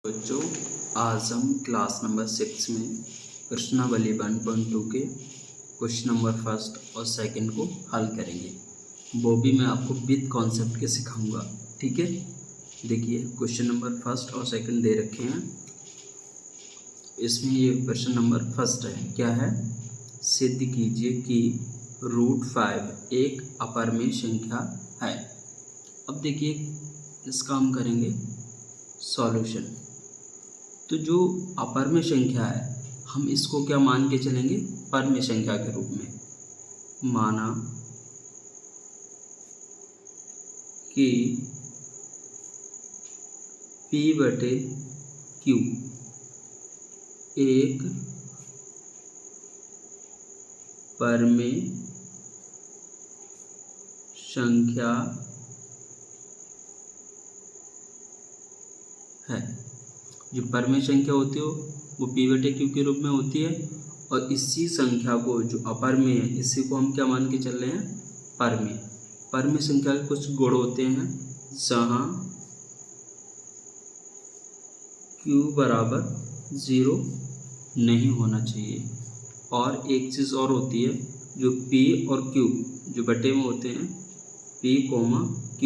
बच्चों, आज हम क्लास नंबर 6 में प्रश्नावली 1.2 के क्वेश्चन नंबर फर्स्ट और सेकंड को हल करेंगे। वो भी मैं आपको विद कॉन्सेप्ट के सिखाऊंगा। ठीक है, देखिए क्वेश्चन नंबर फर्स्ट और सेकंड दे रखे हैं। इसमें ये क्वेश्चन नंबर फर्स्ट है, क्या है? सिद्ध कीजिए कि √5 एक अपरिमेय संख्या है। अब देखिए इसका हम करेंगे सॉल्यूशन। तो जो अपरिमेय संख्या है हम इसको क्या मान के चलेंगे? परिमेय संख्या के रूप में। माना कि P/Q एक परिमेय संख्या है। जो परिमेय संख्या होती है वो P/Q के रूप में होती है, और इसी संख्या को जो अपरिमेय है इसी को हम क्या मान के चल रहे हैं? परिमेय। परिमेय संख्या के कुछ गुण होते हैं, जहाँ Q बराबर 0 नहीं होना चाहिए, और एक चीज़ और होती है, जो P और Q जो बटे में होते हैं, P, Q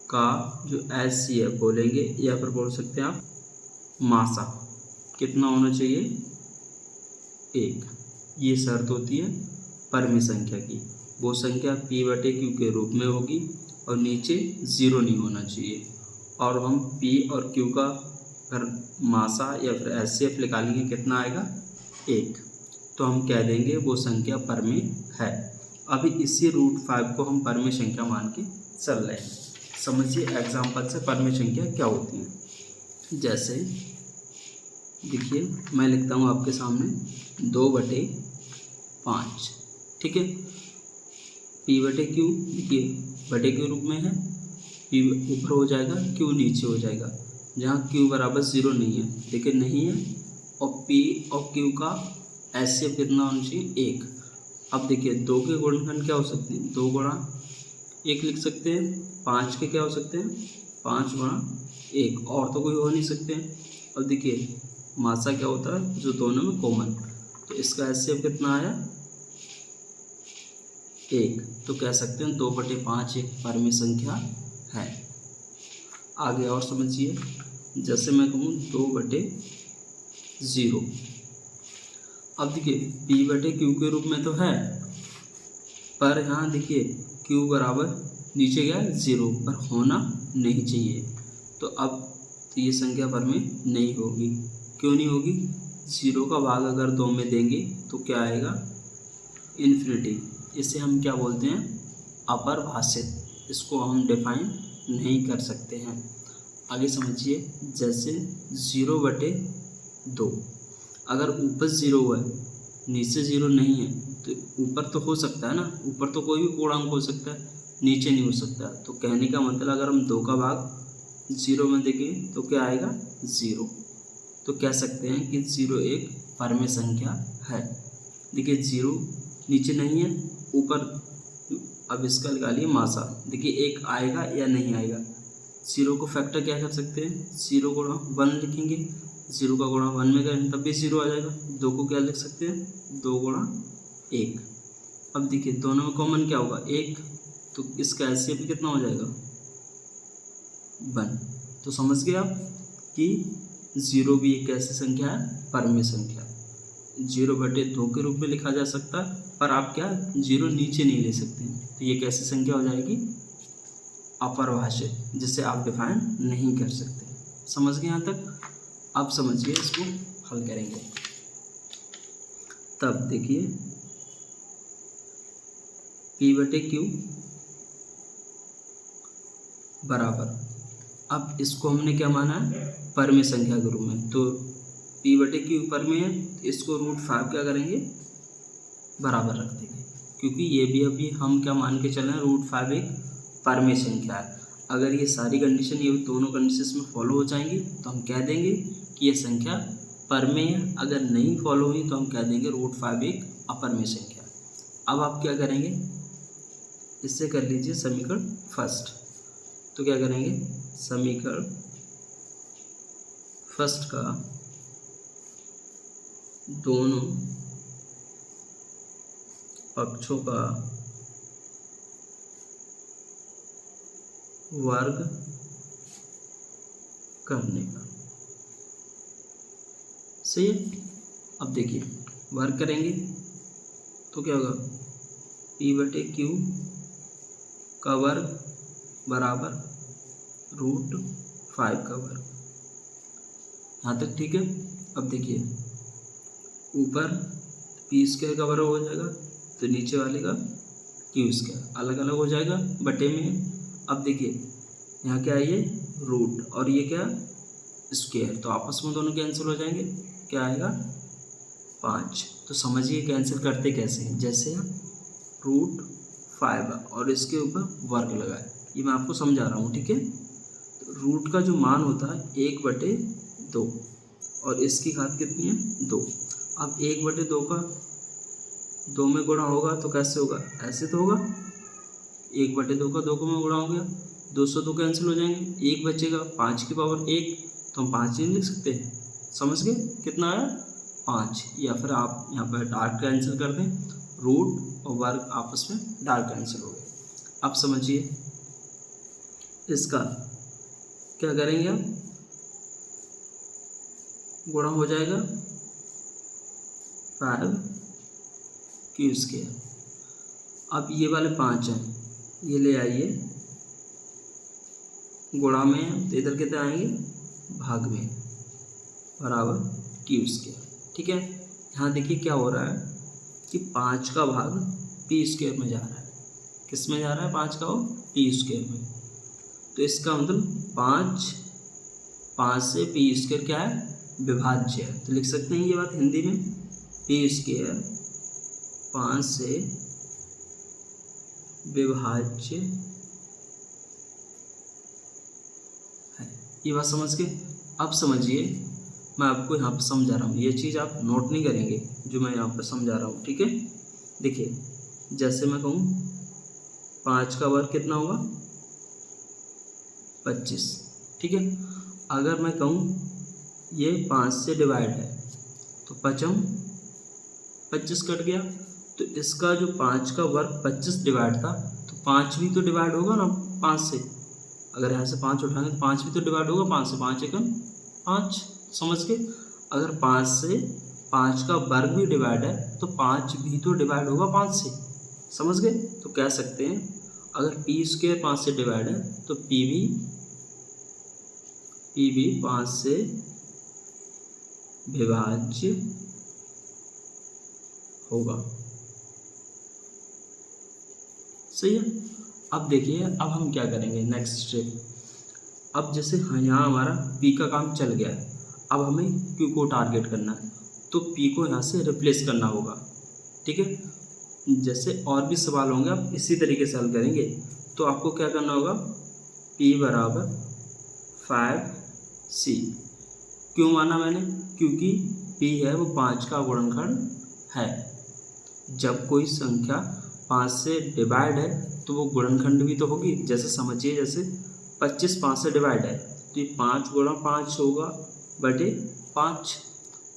का जो HCF बोलेंगे, या फिर बोल सकते हैं आप मासा, कितना होना चाहिए? 1। ये शर्त होती है परिमेय संख्या की। वो संख्या P/Q के रूप में होगी और नीचे 0 नहीं होना चाहिए। और हम P और Q का अगर मासा या फिर HCF निकालेंगे, कितना आएगा? 1। तो हम कह देंगे वो संख्या परिमेय है। अभी इसी √5 को हम परिमेय संख्या मान के चल रहे हैं। समझिए एग्जाम्पल से परिमेय संख्या क्या होती है। जैसे देखिए मैं लिखता हूँ आपके सामने 2/5। ठीक है, P/Q देखिए बटे के रूप में है, P ऊपर हो जाएगा, Q नीचे हो जाएगा। जहाँ Q बराबर 0 नहीं है, देखिए नहीं है, और P और Q का HCF कितना होना चाहिए? 1। अब देखिए 2 के गुणनखंड क्या हो सकते हैं? 2 गुणा 1 लिख सकते हैं। 5 के क्या हो सकते हैं? 5 गुणा 1, और तो कोई हो नहीं सकते हैं। और देखिए मासा क्या होता है? जो दोनों में कॉमन, तो इसका HCF कितना आया? 1। तो कह सकते हैं 2/5 एक परिमेय संख्या है। आगे और समझिए, जैसे मैं कहूँ 2/0। अब देखिए P/Q के रूप में तो है, पर यहाँ देखिए Q बराबर नीचे गया 0, पर होना नहीं चाहिए। तो अब तो ये संख्या परिमेय नहीं होगी। क्यों नहीं होगी? 0 का भाग अगर 2 में देंगे तो क्या आएगा? इन्फिनिटी। इसे हम क्या बोलते हैं? अपरिभाषित। इसको हम डिफाइन नहीं कर सकते हैं। आगे समझिए, जैसे 0/2। अगर ऊपर 0 है नीचे 0 नहीं है, तो ऊपर तो हो सकता है ना, ऊपर तो कोई भी पूर्णांक हो सकता है, नीचे नहीं हो सकता। तो कहने का मतलब अगर हम 2 का भाग 0 में देखें तो क्या आएगा? 0। तो कह सकते हैं कि 0 एक परिमेय संख्या है। देखिए 0 नीचे नहीं है, ऊपर। अब इसका निकालिए मासा, देखिए 1 आएगा या नहीं आएगा? 0 को फैक्टर क्या कर सकते हैं? 0 गुणा 1 लिखेंगे। 0 का गुणा 1 में करें तब भी 0 आ जाएगा। 2 को क्या लिख सकते हैं? 2 गुणा 1। अब देखिए दोनों में कॉमन क्या होगा? 1। तो इसका HCF कितना हो जाएगा? 1। तो समझ गए आप कि 0 भी एक ऐसी संख्या है, परिमेय संख्या। 0/2 के रूप में लिखा जा सकता है, पर आप क्या 0 नीचे नहीं ले सकते। तो ये कैसी संख्या हो जाएगी? अपरिभाषित, जिसे आप डिफाइन नहीं कर सकते। समझ गए यहाँ तक? अब समझिए इसको हल करेंगे। तब देखिए P/Q बराबर, अब इसको हमने क्या माना है? परिमेय संख्या के रूप में। तो P/Q परिमेय है, इसको √5 क्या करेंगे? बराबर रख देंगे, क्योंकि ये भी अभी हम क्या मान के चल रहे हैं? √5 एक परिमेय संख्या है। अगर ये सारी कंडीशन, ये दोनों कंडीशन में फॉलो हो जाएंगी तो हम कह देंगे कि ये संख्या परिमेय है। अगर नहीं फॉलो हुई तो हम कह देंगे √5 एक अपरिमेय संख्या। अब आप क्या करेंगे? इससे कर लीजिए समीकरण फर्स्ट। तो क्या करेंगे? समीकरण फर्स्ट का दोनों पक्षों का वर्ग करने का। सही है। अब देखिए वर्ग करेंगे तो क्या होगा, P/Q का वर्ग बराबर √5 का वर्ग। यहाँ तक ठीक है। अब देखिए ऊपर P² का वर्ग हो जाएगा तो नीचे वाले का Q² अलग अलग हो जाएगा, बटे में। अब देखिए यहाँ क्या है, ये रूट और ये क्या स्क्वायर, तो आपस में दोनों कैंसिल हो जाएंगे। क्या आएगा 5। तो समझिए कैंसिल करते कैसे हैं। जैसे √5 और इसके ऊपर वर्ग लगाए, ये मैं आपको समझा रहा हूँ, ठीक है। तो रूट का जो मान होता है 1/2 और इसकी घात कितनी है 2। अब 1/2 का 2 में गुणा होगा तो कैसे होगा, ऐसे तो होगा। 1/2 का 2 में गुणा हो गया, 202 कैंसिल हो जाएंगे, 1 बचेगा 5 की पावर 1, तो हम 5 नहीं लिख सकते हैं। समझ गए कितना आया 5। या फिर आप यहाँ पर डार्क कैंसिल कर दें, रूट और वर्ग आपस में डार्क कैंसिल हो गए। अब समझिए इसका क्या करेंगे, आप गुणा हो जाएगा 5Q²। अब ये वाले 5 हैं, ये ले आइए गुणा में, तो इधर कितने आएंगे भाग में, बराबर Q²। ठीक है। यहाँ देखिए क्या हो रहा है कि 5 का भाग P² में जा रहा है। किस में जा रहा है 5 का वो P² में। तो इसका मतलब 5 से P² क्या है विभाज्य है। तो लिख सकते हैं ये बात हिंदी में, P² 5 से विभाज्य है। ये बात समझ के अब समझिए मैं आपको यहाँ पर समझा रहा हूँ, ये चीज़ आप नोट नहीं करेंगे जो मैं यहाँ पर समझा रहा हूँ, ठीक है। देखिए जैसे मैं कहूँ 5 का वर्ग कितना होगा 25, ठीक है। अगर मैं कहूँ ये 5 से डिवाइड है तो 25 कट गया, तो इसका जो 5 का वर्ग 25 डिवाइड था, तो 5 भी तो डिवाइड होगा ना 5 से। अगर यहाँ से 5 उठाएंगे तो 5 भी तो डिवाइड होगा 5 से, 5 एकम 5। समझ के अगर 5 से 5 का वर्ग भी डिवाइड है तो 5 भी तो डिवाइड होगा 5 से। समझ गए। तो कह सकते हैं अगर P² 5 से डिवाइड है तो P भी 5 से विभाज्य होगा। सही है। अब देखिए अब हम क्या करेंगे नेक्स्ट स्टेप। अब जैसे यहाँ हमारा P का काम चल गया है, अब हमें Q को टारगेट करना है, तो P को यहाँ से रिप्लेस करना होगा, ठीक है। जैसे और भी सवाल होंगे आप इसी तरीके से हल करेंगे। तो आपको क्या करना होगा, P बराबर 5C। क्यों माना मैंने, क्योंकि P है वो 5 का गुणनखंड है। जब कोई संख्या 5 से डिवाइड है तो वो गुणनखंड भी तो होगी। जैसे समझिए जैसे 25 5 से डिवाइड है तो ये 5 गुणा 5 होगा बटे 5,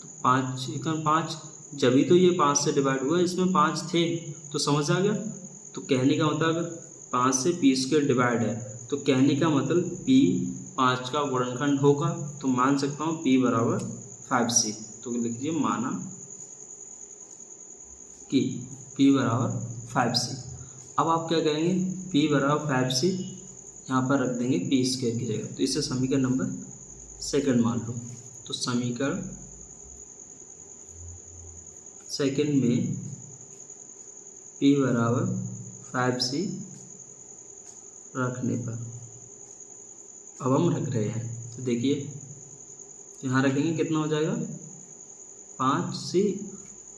तो 5 एकम 5, जब ही तो ये 5 से डिवाइड हुआ, इसमें 5 थे, तो समझ आ गया। तो कहने का मतलब अगर 5 से P² डिवाइड है तो कहने का मतलब P 5 का गुणनखंड होगा। तो मान सकता हूँ P बराबर 5C। तो लिख लीजिए माना कि P बराबर 5C। अब आप क्या करेंगे, P बराबर 5C यहाँ पर रख देंगे P² की जगह, तो इसे समीकरण नंबर 2 मान लो। तो समीकरण 2 में P बराबर 5C रखने पर अब हम रख रहे हैं, तो देखिए यहाँ रखेंगे कितना हो जाएगा 5C,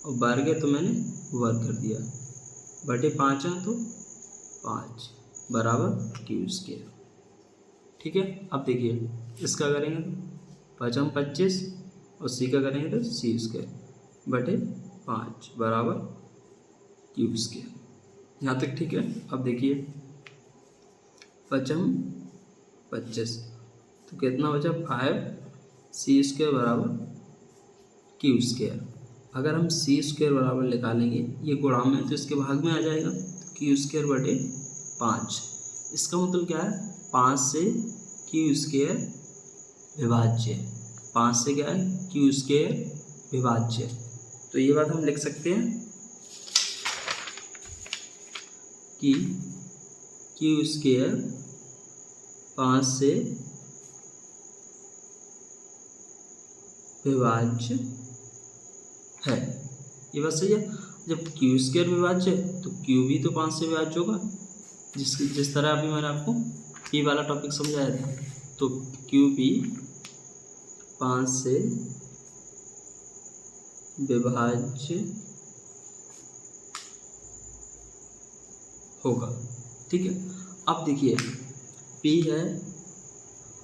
और वर्ग है तो मैंने वर्ग कर दिया, बटे 5 है तो 5 बराबर Q²। ठीक है। अब देखिए इसका करेंगे तो 5 25 और C का करेंगे तो C² बटे 5 बराबर Q²। यहाँ तक ठीक है। अब देखिए 5 25 तो कितना बचा 5 सी स्क्वायर बराबर क्यू स्क्वायर। अगर हम सी स्क्वायर बराबर निकालेंगे, ये गुणा में तो इसके भाग में आ जाएगा, क्यू स्क्वायर बटे 5। इसका मतलब क्या है, 5 से क्यू स्क्वायर विभाज्य, 5 से क्या है, क्यू स्क्वायर विभाज्य। तो ये बात हम लिख सकते हैं कि क्यू स्क्वायर 5 से विभाज्य है। ये बात सही है। जब क्यू स्क्वायर विभाज्य है तो क्यू भी तो 5 से विभाज्य होगा, जिस तरह अभी मैंने आपको पी वाला टॉपिक समझाया था। तो क्यू भी 5 से विभाज्य होगा। ठीक है, अब देखिए पी है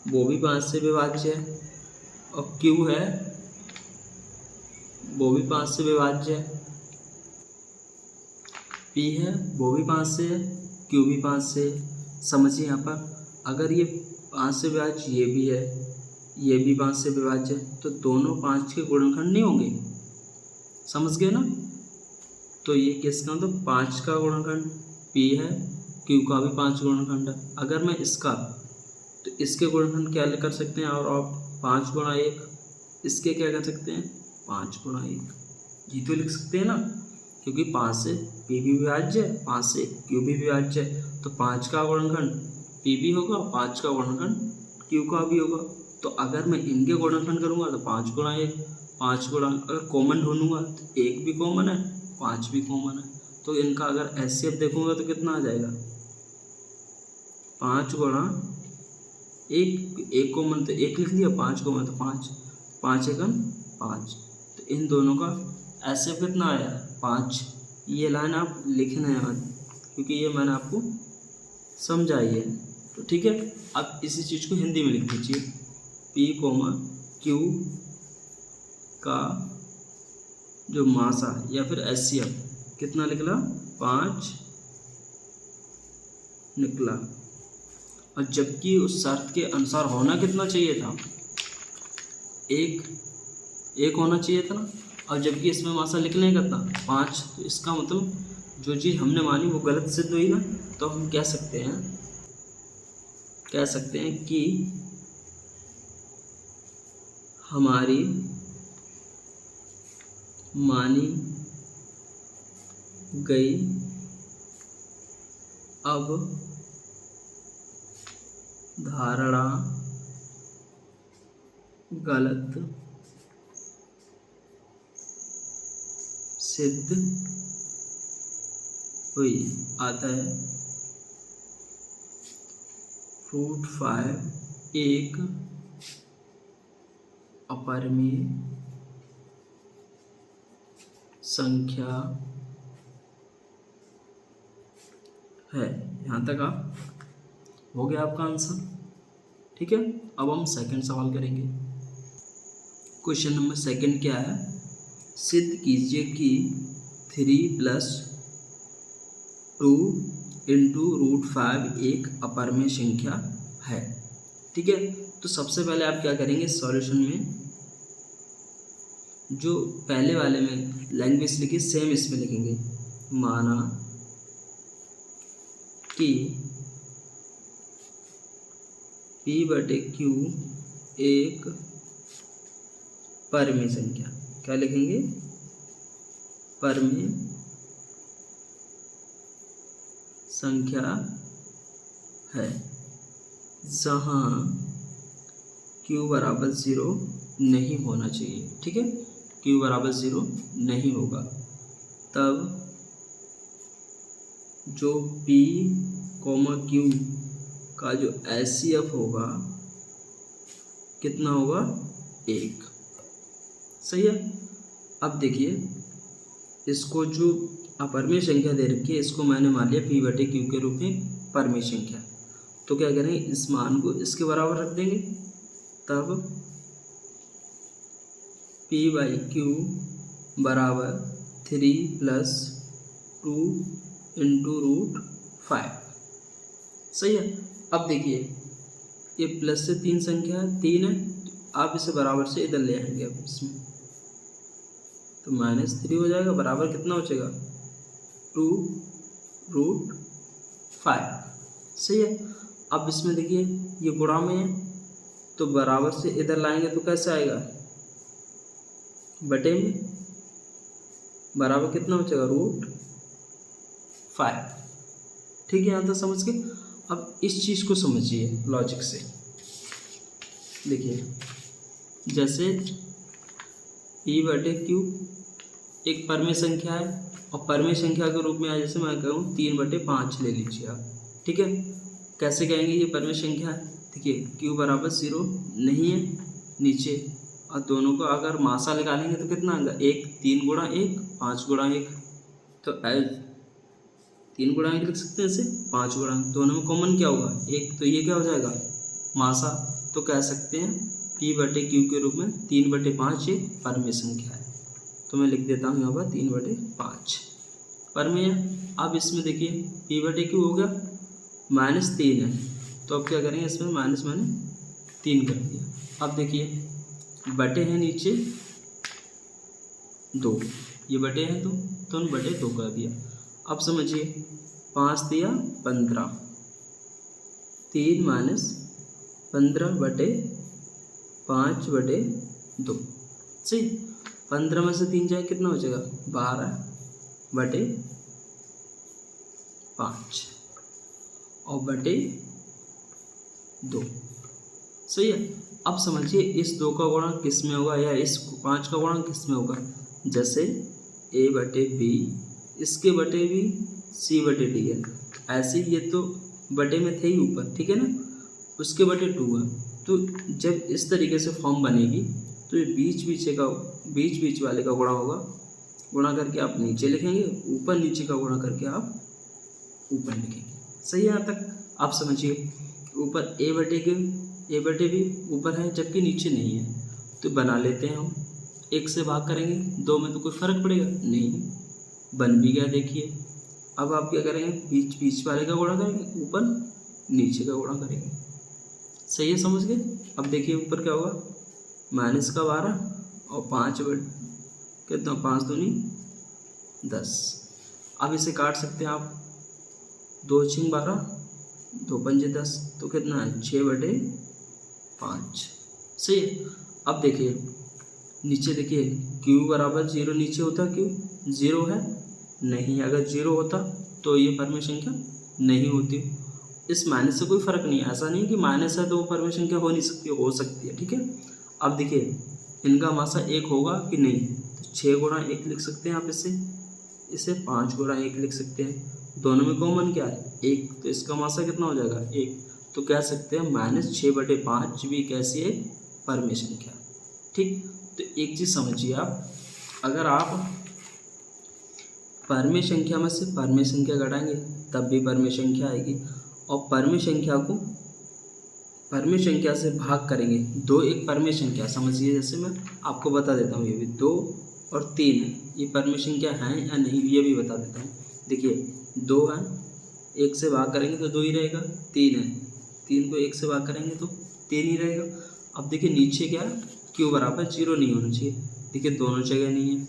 वो भी 5 से विभाज्य है, और क्यू है वो भी 5 से विभाज्य है। पी है वो भी 5 से है, क्यू भी 5 से है। समझिए यहाँ पर अगर ये 5 से विभाज्य ये भी है, ये भी 5 से विभाज्य है, तो दोनों 5 के गुणनखंड नहीं होंगे। समझ गए ना। तो ये किसका, तो 5 का गुणनखंड पी है, क्यू का भी 5 गुणनखंड है। अगर मैं इसका, तो इसके गुणनखंड क्या कर सकते हैं, और आप 5 गुणा 1, इसके क्या कर सकते हैं, 5 गुणा 1, ये तो लिख सकते हैं ना। क्योंकि 5 से पी भी विभाज्य है, 5 से क्यू भी विभाज्य है, तो 5 का गुणनखंड पी भी होगा, 5 का गुणनखंड क्यू का भी होगा। तो अगर मैं इनके गुणनखंड करूँगा तो 5 गुणा 1, 5 गुणा, अगर कॉमन ढूंढूंगा तो 1 भी कॉमन है, 5 भी कॉमन है। तो इनका अगर एचसीएफ देखूंगा तो कितना आ जाएगा, 5 गुणा 1 कॉमन तो 1 लिख दिया, 5 कॉमन तो 5, 5 एकम 5। तो इन दोनों का एचसीएफ कितना आया, 5। ये लाइन आप लिखना है मत, क्योंकि ये मैंने आपको समझाई है। तो ठीक है, अब इसी चीज़ को हिंदी में लिख दीजिए, पी कोमा क्यू का जो मासा या फिर एचसीएफ कितना निकला, 5 निकला। और जबकि उस शर्त के अनुसार होना कितना चाहिए था, 1 होना चाहिए था ना। और जबकि इसमें मासा निकले कितना, 5, तो इसका मतलब जो चीज़ हमने मानी वो गलत सिद्ध हुई ना। तो हम कह सकते हैं कि हमारी मानी गई अब धारणा गलत सिद्ध हुई। आता है रूट 5 एक अपरिमेय संख्या है। यहाँ तक आप हो गया आपका आंसर। ठीक है, अब हम सेकंड सवाल करेंगे। क्वेश्चन नंबर सेकंड क्या है, सिद्ध कीजिए कि 3 + 2 × रूट 5 एक अपरिमेय संख्या है। ठीक है, तो सबसे पहले आप क्या करेंगे, सॉल्यूशन में जो पहले वाले में लैंग्वेज लिखी सेम इसमें लिखेंगे। माना कि P/Q एक परिमेय संख्या, क्या लिखेंगे, परिमेय संख्या है, जहाँ Q बराबर 0 नहीं होना चाहिए। ठीक है, Q बराबर 0 नहीं होगा, तब जो P, Q का जो एचसीएफ होगा कितना होगा, 1। सही है। अब देखिए, इसको जो अपरिमेय संख्या दे रखी है, इसको मैंने मान लिया P/Q के रूप में परिमेय संख्या। तो क्या करेंगे, इस मान को इसके बराबर रख देंगे, तब P/Q बराबर 3 + 2 × रूट 5। सही है। अब देखिए, ये प्लस से 3 संख्या है, 3 है, आप इसे बराबर से इधर ले आएंगे अब इसमें, तो -3 हो जाएगा, बराबर कितना बचेगा 2√5। सही है। अब इसमें देखिए ये गुणा में है, तो बराबर से इधर लाएंगे तो कैसे आएगा, बटे में, बराबर कितना बचेगा √5। ठीक है, यहाँ तक समझ गए। अब इस चीज़ को समझिए लॉजिक से। देखिए जैसे P/Q एक परमेय संख्या है, और परमेय संख्या के रूप में आज जैसे मैं कहूँ 3/5 ले लीजिए आप। ठीक है, कैसे कहेंगे ये परमेय संख्या है। देखिए Q बराबर 0 नहीं है नीचे, और दोनों को अगर मासा निकालेंगे तो कितना आएगा 1, 3 गुणा 1, 5 गुणा 1, तो 3 गुणा 1 लिख सकते हैं इसे, 5 गुणा, दोनों में कॉमन क्या होगा 1, तो ये क्या हो जाएगा मासा। तो कह सकते हैं P/Q के रूप में 3/5 एक परमेय संख्या है। तो मैं लिख देता हूँ यहाँ पर 3/5 परमेय। अब इसमें देखिए P/Q हो गया, -3 है, तो अब क्या करेंगे इसमें माइनस मैंने 3 कर दिया। अब देखिए बटे हैं नीचे 2, ये बटे हैं 2, तो 1/2 कर दिया। अब समझिए 5 दिया 15, 3 - 15/5/2। सही, 15 में से 3 जाए कितना हो जाएगा 12/5 और बटे 2। सही है। अब समझिए इस 2 का गुणा किस में होगा, या इस 5 का गुणा किस में होगा। जैसे A/B, इसके बटे भी C/D है, ऐसे ये तो बटे में थे ही ऊपर, ठीक है ना, उसके बटे 2 है। तो जब इस तरीके से फॉर्म बनेगी तो ये बीच वाले का गुणा होगा, गुणा करके आप नीचे लिखेंगे, ऊपर नीचे का गुणा करके आप ऊपर लिखेंगे। सही है यहाँ तक। आप समझिए ऊपर A/B ऊपर है जबकि नीचे नहीं है, तो बना लेते हैं हम, 1 से भाग करेंगे, 2 में तो कोई फर्क पड़ेगा नहीं, बन भी गया। देखिए अब आप क्या करेंगे, बीच वाले का गुणा करेंगे, ऊपर नीचे का गुणा करेंगे। सही है, समझ गए। अब देखिए ऊपर क्या होगा, -12 और 5 कितना, 5 दूनी 10। अब इसे काट सकते हैं आप, 2 × 12, 2 × 5 10, तो कितना है 6/5। सही है। अब देखिए नीचे देखिए Q बराबर 0 नीचे होता, Q 0 है नहीं, अगर 0 होता तो ये परमेय संख्या नहीं होती। इस माइनस से कोई फर्क नहीं है, ऐसा नहीं कि माइनस है तो वो परमेय संख्या हो नहीं सकती, हो सकती है। ठीक है, अब देखिए इनका मासा 1 होगा कि नहीं, तो 6 गुणा 1 लिख सकते हैं आप इसे 5 गुणा 1 लिख सकते हैं। दोनों में कॉमन क्या है 1, तो इसका मासा कितना हो जाएगा 1, तो कह सकते हैं -6/5 भी कैसी है परमेय संख्या। ठीक, तो एक चीज़ समझिए आप, अगर आप परमेय संख्या में से परमेय संख्या घटाएंगे तब भी परमेय संख्या आएगी, और परमेय संख्या से भाग करेंगे। 2 एक परमेय संख्या समझिए, जैसे मैं आपको बता देता हूँ, ये भी 2 और 3 है, ये परमेय संख्या हैं या नहीं ये भी बता देता हूँ। देखिए 2 है, 1 से भाग करेंगे तो 2 ही रहेगा, 3 है, 3 को 1 से भाग करेंगे तो 3 ही रहेगा। अब देखिए नीचे क्या है, Q बराबर 0 नहीं होना चाहिए, देखिए दोनों जगह नहीं है।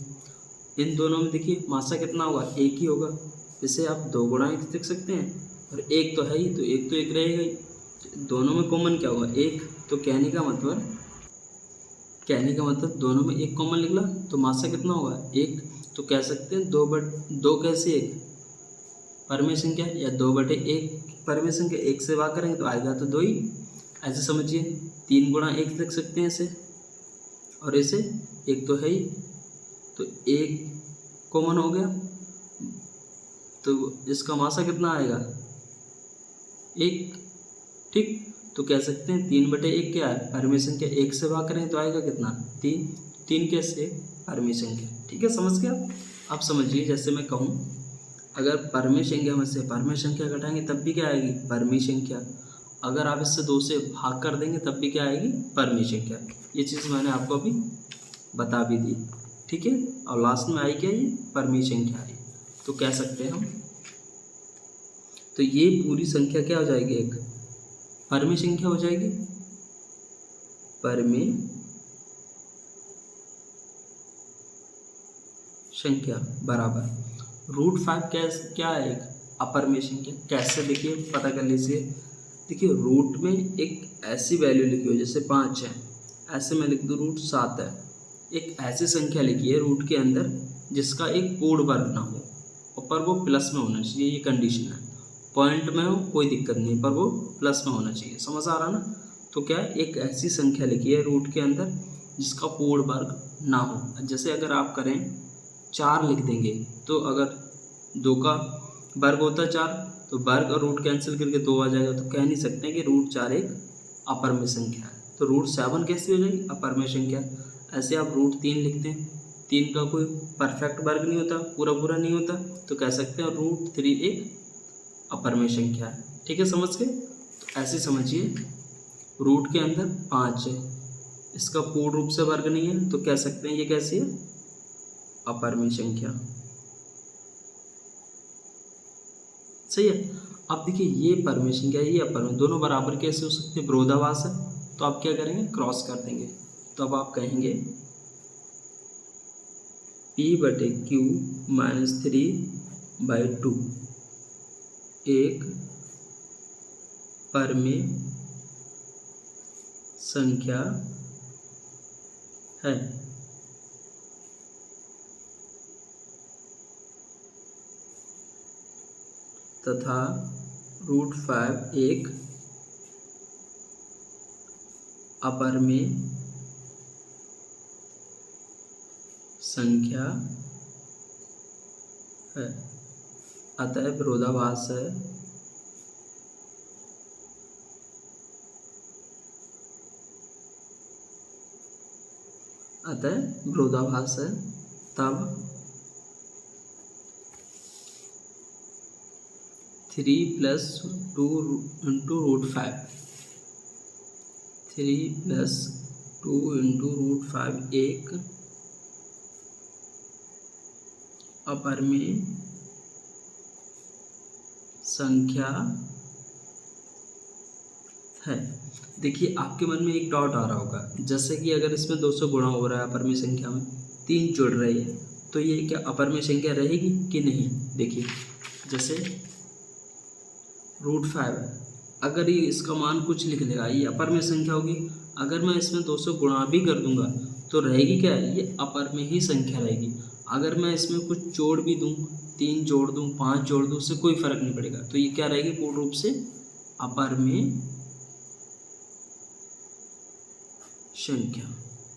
इन दोनों में देखिए मासा कितना होगा 1 ही होगा, इसे आप 2 गुणा 1 लिख सकते हैं, और 1 तो है ही, तो 1 तो 1 रहेगा ही। दोनों में कॉमन क्या होगा 1, तो कहने का मतलब दोनों में 1 कॉमन निकला, तो मासा कितना होगा 1, तो कह सकते हैं 2 कैसे 1 परमेय संख्या, या 2/1 परमेय संख्या, 1 से भाग करेंगे तो आएगा तो 2 ही। ऐसे समझिए 3 गुणा 1 लिख सकते हैं इसे, और इसे 1 तो है ही, तो 1 कॉमन हो गया, तो इसका मासा कितना आएगा 1। ठीक, तो कह सकते हैं 3/1 क्या है परमेय संख्या, 1 से भाग करें तो आएगा कितना 3, 3 कैसे परमेय संख्या। ठीक है, समझ गया। अब समझिए जैसे मैं कहूँ, अगर परमेय संख्या में से परमेय संख्या घटाएंगे तब भी क्या आएगी परमेय संख्या, अगर आप इससे 2 से भाग कर देंगे तब भी क्या आएगी परमेय संख्या। ये चीज़ मैंने आपको अभी बता भी दी। ठीक है, और लास्ट में आई क्या, ये परमेय संख्या आई, तो कह सकते हैं हम, तो ये पूरी संख्या क्या हो जाएगी एक परमेय संख्या हो जाएगी। पर में संख्या बराबर √5 क्या है, एक अपर में संख्या। कैसे देखिए पता कर लीजिए। देखिए रूट में एक ऐसी वैल्यू लिखी हो जैसे 5 है, ऐसे मैं लिख दूँ √7 है। एक ऐसी संख्या लिखी है रूट के अंदर जिसका एक पूर्ण वर्ग ना हो और पर वो प्लस में होना चाहिए, ये कंडीशन है। पॉइंट में हो कोई दिक्कत नहीं, पर वो प्लस में होना चाहिए। समझ आ रहा ना। तो क्या है, एक ऐसी संख्या लिखी है रूट के अंदर जिसका पूर्ण वर्ग ना हो। जैसे अगर आप करें 4 लिख देंगे, तो अगर 2 का वर्ग होता है 4, तो वर्ग और रूट कैंसिल करके 2 आ जाएगा। तो कह नहीं सकते कि √4 एक अपर में संख्या है। तो √7 कैसे हो जाएगी, अपर में संख्या। ऐसे आप √3 लिखते हैं, 3 का कोई परफेक्ट वर्ग नहीं होता, पूरा पूरा नहीं होता, तो कह सकते हैं √3 एक अपर में संख्या है। ठीक है, समझ गए। तो ऐसे समझिए, रूट के अंदर 5 है, इसका पूर्ण रूप से वर्ग नहीं है, तो कह सकते हैं ये कैसी है, अपर में संख्या। सही है। अब देखिए ये परमेय संख्या, ये अपर में, दोनों बराबर कैसे हो सकते हैं, विरोधाभास है। तो आप क्या करेंगे, क्रॉस कर देंगे। तो अब आप कहेंगे P/Q - 3/2 एक परमेय संख्या है। तथा √5 एक अपरमेय संख्या है। अतः विरोधाभास है। अतः विरोधाभास है। तब 3 + 2 × √5, 3 + 2 × √5 एक अपरमेय संख्या है। देखिए आपके मन में एक डाउट आ रहा होगा, जैसे कि अगर इसमें 200 गुणा हो रहा है अपरमेय संख्या में, 3 जुड़ रही है, तो ये क्या अपरमेय संख्या रहेगी कि नहीं। देखिए जैसे √5 है, अगर ये इसका मान कुछ लिख लेगा, ये अपरमेय संख्या होगी। अगर मैं इसमें 200 गुणा भी कर दूंगा तो रहेगी क्या, ये अपरमेय ही संख्या रहेगी। अगर मैं इसमें कुछ जोड़ भी दूं, 3 जोड़ दूं, 5 जोड़ दूं, उससे कोई फर्क नहीं पड़ेगा। तो ये क्या रहेगी, पूर्ण रूप से अपरमेय संख्या।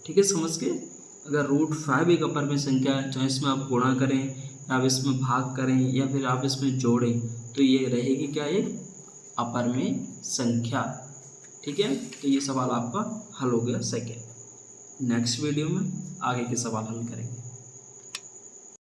ठीक है, समझ गए। अगर √5 एक अपरमेय संख्या है, चाहे इसमें आप गुणा करें या आप इसमें भाग करें या फिर आप इसमें जोड़ें, तो ये रहेगी क्या, एक अपरमेय संख्या। ठीक है, तो ये सवाल आपका हल हो गया सेकेंड। नेक्स्ट वीडियो में आगे के सवाल हल करेंगे।